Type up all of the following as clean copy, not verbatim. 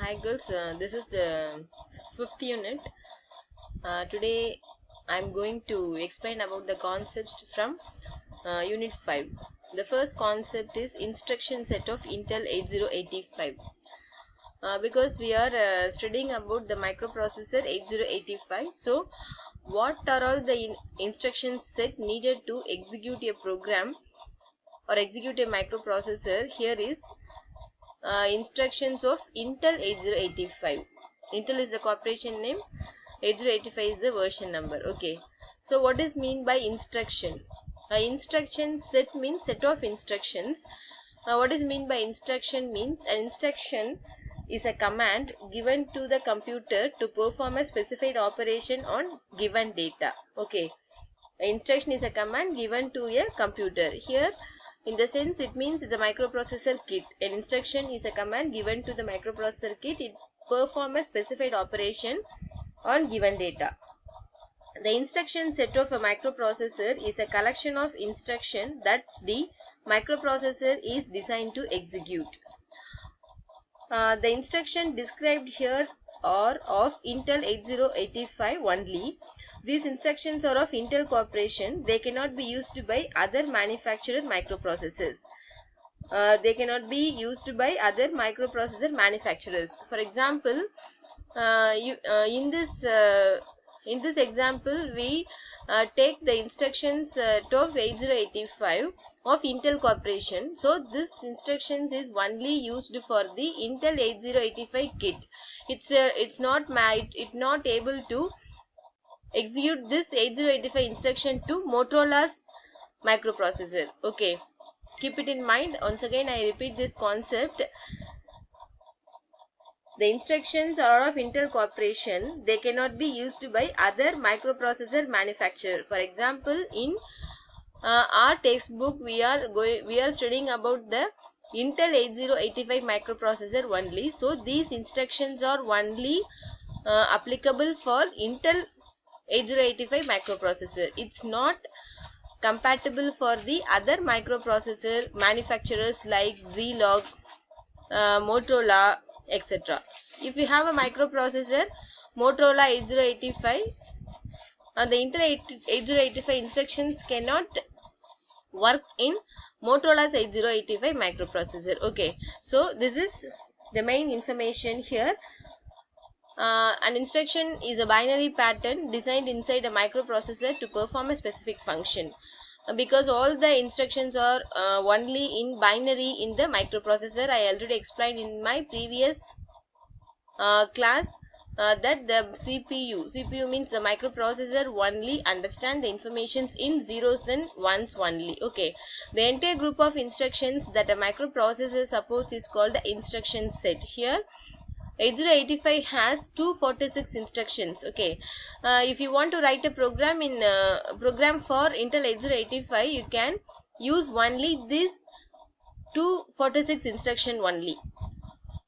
Hi girls, this is the fifth unit. Today I'm going to explain about the concepts from unit 5. The first concept is instruction set of Intel 8085. Because we are studying about the microprocessor 8085, so what are all the instruction set needed to execute a program or execute a microprocessor? Here is instructions of Intel 8085. Intel is the corporation name, 8085 is the version number. Okay, so what is mean by instruction? Instruction set means set of instructions. What is mean by instruction means an instruction is a command given to the computer to perform a specified operation on given data. Okay, instruction is a command given to a computer. Here in the sense it means it's a microprocessor kit. An instruction is a command given to the microprocessor kit. It perform a specified operation on given data. The instruction set of a microprocessor is a collection of instructions that the microprocessor is designed to execute. The instruction described here are of Intel 8085 only. These instructions are of Intel Corporation. They cannot be used by other manufactured microprocessors. They cannot be used by other microprocessor manufacturers. For example, in this example, we take the instructions of 8085 of Intel Corporation. So this instructions is only used for the Intel 8085 kit. It's not able to execute this 8085 instruction to Motorola's microprocessor. Okay, keep it in mind. Once again I repeat this concept. The instructions are of Intel Corporation. They cannot be used by other microprocessor manufacturer. For example, in our textbook we are studying about the Intel 8085 microprocessor only. So these instructions are only applicable for Intel 8085 microprocessor. It's not compatible for the other microprocessor manufacturers like Zilog, Motorola, etc. If you have a microprocessor Motorola 8085, the Intel 8085 instructions cannot work in Motorola's 8085 microprocessor. Okay, so this is the main information here. An instruction is a binary pattern designed inside a microprocessor to perform a specific function. Because all the instructions are only in binary in the microprocessor, I already explained in my previous class that the CPU means the microprocessor only understand the informations in zeros and ones only. Okay, the entire group of instructions that a microprocessor supports is called the instruction set. Here 8085 has 246 instructions. Okay, if you want to write a program in program for Intel 8085, you can use only this 246 instruction only.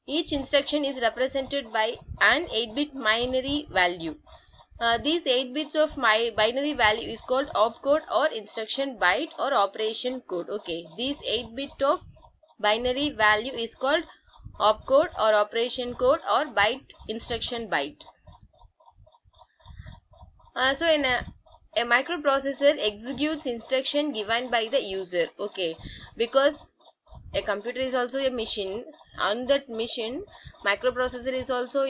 Each instruction is represented by an 8-bit binary value. These 8 bits of my binary value is called opcode or instruction byte or operation code. Okay, this 8-bit of binary value is called opcode or operation code or byte instruction byte. So in a microprocessor executes instruction given by the user. Okay, because a computer is also a machine. On that machine, microprocessor is also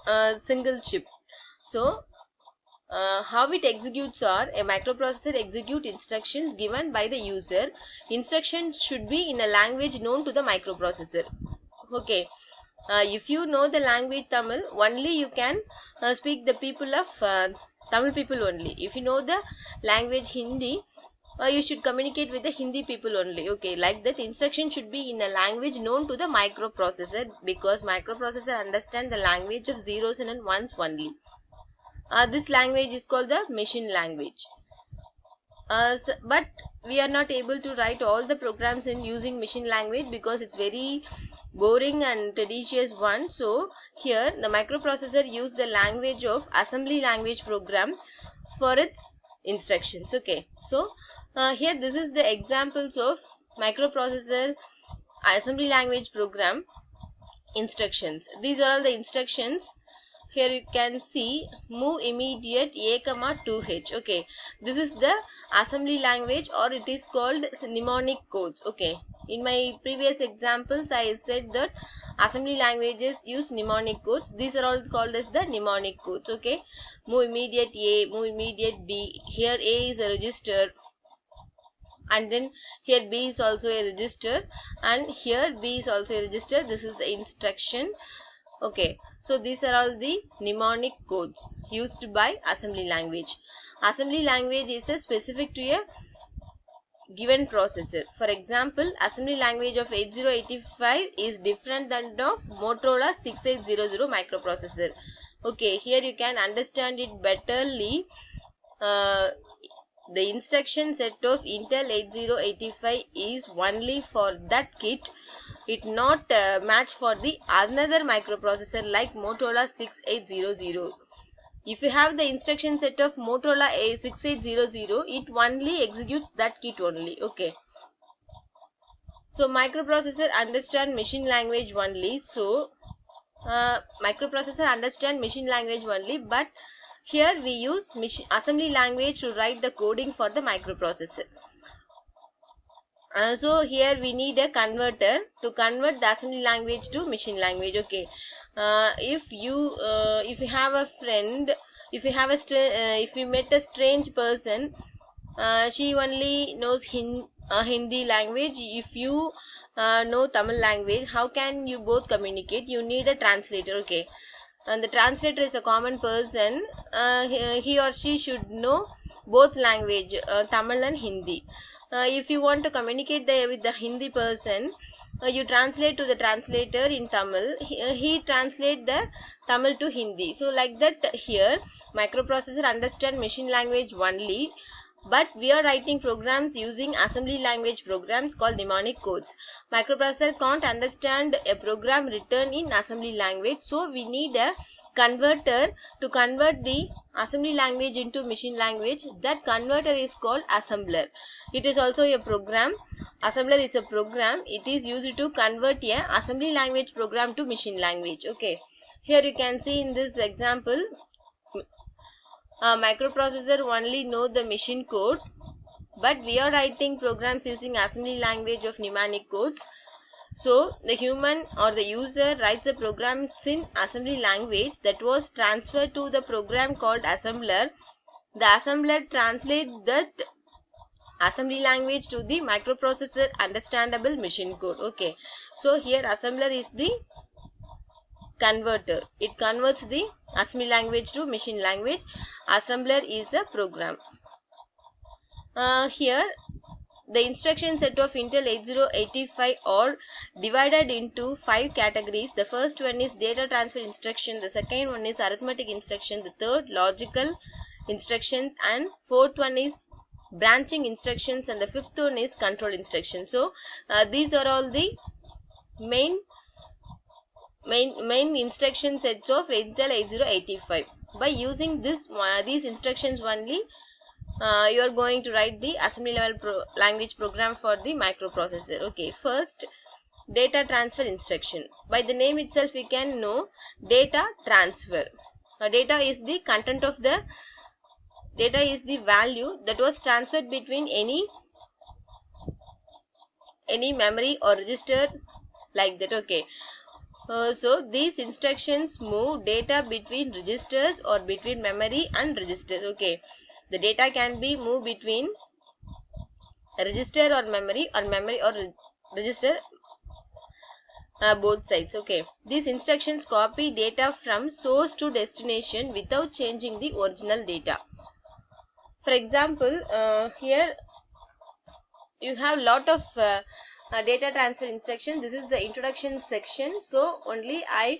a single chip. So how it executes are a microprocessor execute instructions given by the user. Instructions should be in a language known to the microprocessor. Okay, if you know the language Tamil, only you can speak the people of Tamil people only. If you know the language Hindi, you should communicate with the Hindi people only. Okay, like that instruction should be in a language known to the microprocessor, because microprocessor understand the language of zeros and ones only. This language is called the machine language. But we are not able to write all the programs in using machine language because it's very boring and tedious one. So here the microprocessor use the language of assembly language program for its instructions. Okay, so here this is the examples of microprocessor assembly language program. instructions. These are all the instructions. Here you can see move immediate a comma 2h. Okay, this is the assembly language, or it is called mnemonic codes. Okay, in my previous examples I said that assembly languages use mnemonic codes. These are all called as the mnemonic codes. Okay, move immediate a, move immediate b. Here a is a register, and then here b is also a register, and here b is also a register. This is the instruction. Okay, so these are all the mnemonic codes used by assembly language. Assembly language is a specific to a given processor. For example, assembly language of 8085 is different than of Motorola 6800 microprocessor. Okay, here you can understand it betterly. The instruction set of Intel 8085 is only for that kit. It not match for the another microprocessor like Motorola 6800. If you have the instruction set of Motorola A6800, it only executes that kit only. Okay. So microprocessor understand machine language only. So microprocessor understand machine language only, but here we use assembly language to write the coding for the microprocessor. So here we need a converter to convert the assembly language to machine language. Okay, if you have a friend, if you have if you met a strange person, she only knows Hindi language. If you know Tamil language, how can you both communicate? You need a translator. Okay, and the translator is a common person. He or she should know both language, Tamil and Hindi. If you want to communicate with the Hindi person, you translate to the translator in Tamil. He translate the Tamil to Hindi. So like that, here microprocessor understand machine language only, but we are writing programs using assembly language programs called mnemonic codes. Microprocessor can't understand a program written in assembly language, so we need a converter to convert the assembly language into machine language. That converter is called assembler. It is also a program. Assembler is a program. It is used to convert a assembly language program to machine language. Okay, here you can see in this example, microprocessor only know the machine code, but we are writing programs using assembly language of mnemonic codes. So the human or the user writes a program in assembly language that was transferred to the program called assembler. The assembler translates that assembly language to the microprocessor understandable machine code. Okay, so here assembler is the converter. It converts the assembly language to machine language. Assembler is a program. Here the instruction set of Intel 8085 are divided into 5 categories. The first one is data transfer instruction, the second one is arithmetic instruction, the third logical instructions, and fourth one is branching instructions, and the fifth one is control instructions. So these are all the main instruction sets of Intel 8085. By using these instructions only, you are going to write the assembly level language program for the microprocessor. Okay, first data transfer instruction. By the name itself we can know data transfer. Data is the content of the data, is the value that was transferred between any memory or register, like that. Okay, so these instructions move data between registers or between memory and registers. Okay, the data can be moved between a register or memory or register, both sides. Okay, these instructions copy data from source to destination without changing the original data. For example, here you have lot of data transfer instructions. This is the introduction section, so only I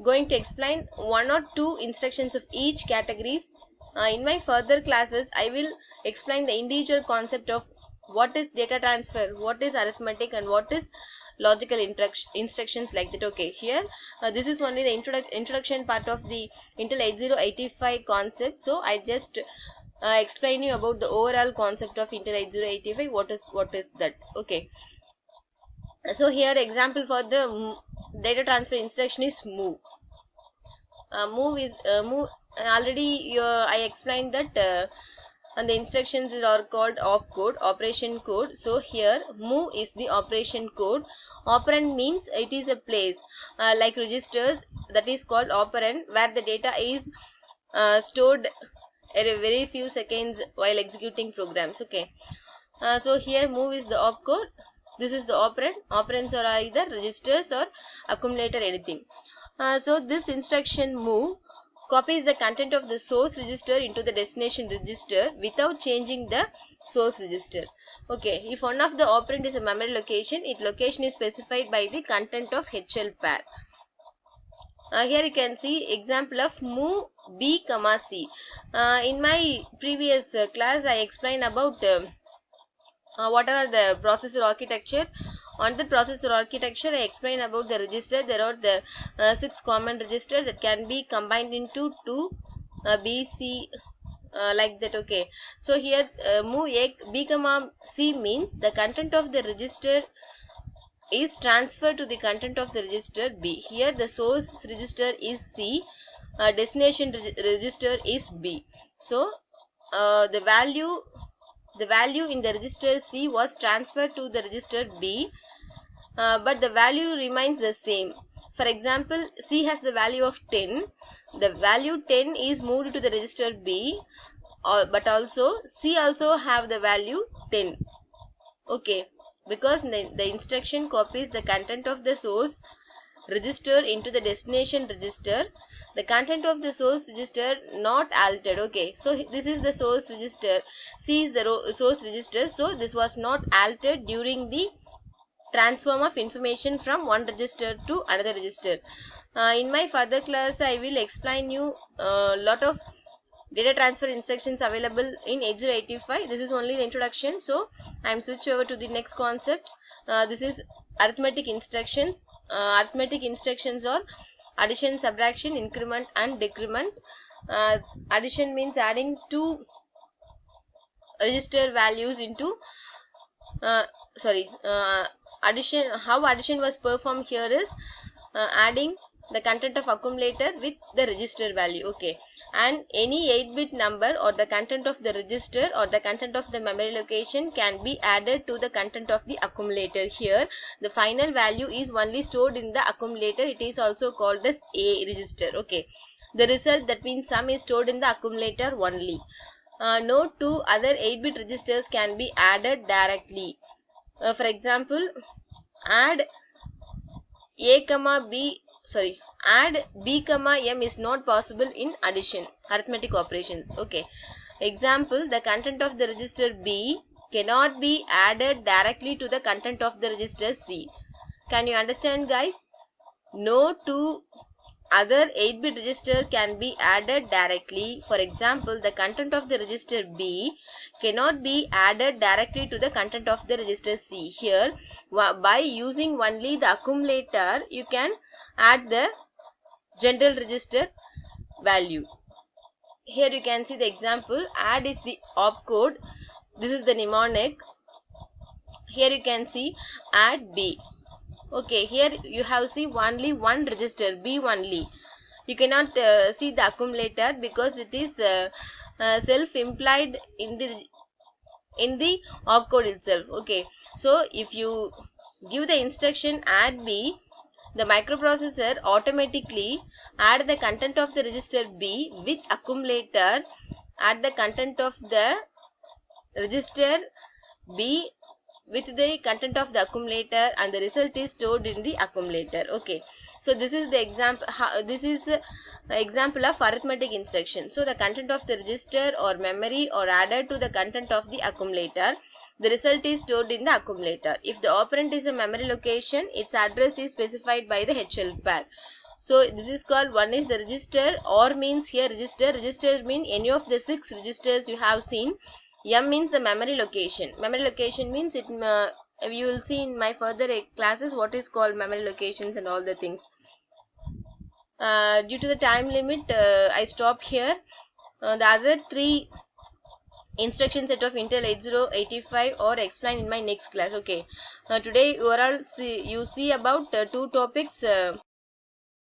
going to explain one or two instructions of each categories. In my further classes I will explain the individual concept of what is data transfer, what is arithmetic, and what is logical instructions, like that. Okay, here this is only the introduction part of the Intel 8085 concept, so I just explain you about the overall concept of Intel 8085. What is that. Okay, So here example for the data transfer instruction is move. Move is move. Already I explained that and the instructions are called opcode, operation code. So here move is the operation code. Operand means it is a place like registers, that is called operand, where the data is stored at a very few seconds while executing programs. Okay. So here move is the opcode. This is the operand. Operands are either registers or accumulator, anything. So this instruction move copies the content of the source register into the destination register without changing the source register. Okay, if one of the operand is a memory location, its location is specified by the content of HL pair. Here you can see example of move B, C. In my previous class, I explained about what are the processor architecture. On the processor architecture, I explained about the register. There are the 6 common registers that can be combined into 2 B, C, like that. Okay, so here move A, B, C means the content of the register is transferred to the content of the register B. Here the source register is C, destination register is B. So the value in the register C was transferred to the register B, but the value remains the same. For example, C has the value of 10. The value 10 is moved to the register B, but also C also have the value 10. Okay, because the instruction copies the content of the source register into the destination register, the content of the source register not altered. Okay, so this is the source register, C is the source register, so this was not altered during the transform of information from one register to another register. In my further class, I will explain you a lot of data transfer instructions available in 8085. This is only the introduction, so I am switch over to the next concept. This is arithmetic instructions. Arithmetic instructions are addition, subtraction, increment and decrement. Addition means adding two register values into addition. How addition was performed here is adding the content of accumulator with the register value. Okay, and any 8-bit number or the content of the register or the content of the memory location can be added to the content of the accumulator. Here the final value is only stored in the accumulator. It is also called as A register. Okay, the result, that means sum, is stored in the accumulator only. No two other 8-bit registers can be added directly. For example, add add B, M is not possible in addition, arithmetic operations. Okay. Example, the content of the register B cannot be added directly to the content of the register C. Can you understand, guys? No two other 8-bit register can be added directly. For example, the content of the register B cannot be added directly to the content of the register C. Here, by using only the accumulator, you can add the general register value. Here you can see the example. Add is the opcode. This is the mnemonic. Here you can see add B. Okay, here you have see only one register, B only. You cannot see the accumulator because it is self-implied in the opcode itself. Okay, so if you give the instruction add B, the microprocessor automatically add the content of the register B with accumulator, add the content of the register B with the content of the accumulator, and the result is stored in the accumulator. Okay, so this is the example. This is example of arithmetic instruction. So the content of the register or memory or added to the content of the accumulator. The result is stored in the accumulator. If the operand is a memory location, its address is specified by the HL pair. So this is called, one is the register, or means here register. Registers mean any of the 6 registers you have seen. M means the memory location. Memory location means it. You will see in my further classes what is called memory locations and all the things. Due to the time limit, I stop here. The other 3 instruction set of Intel 8085 or explain in my next class. Okay, today you are all you see about two topics,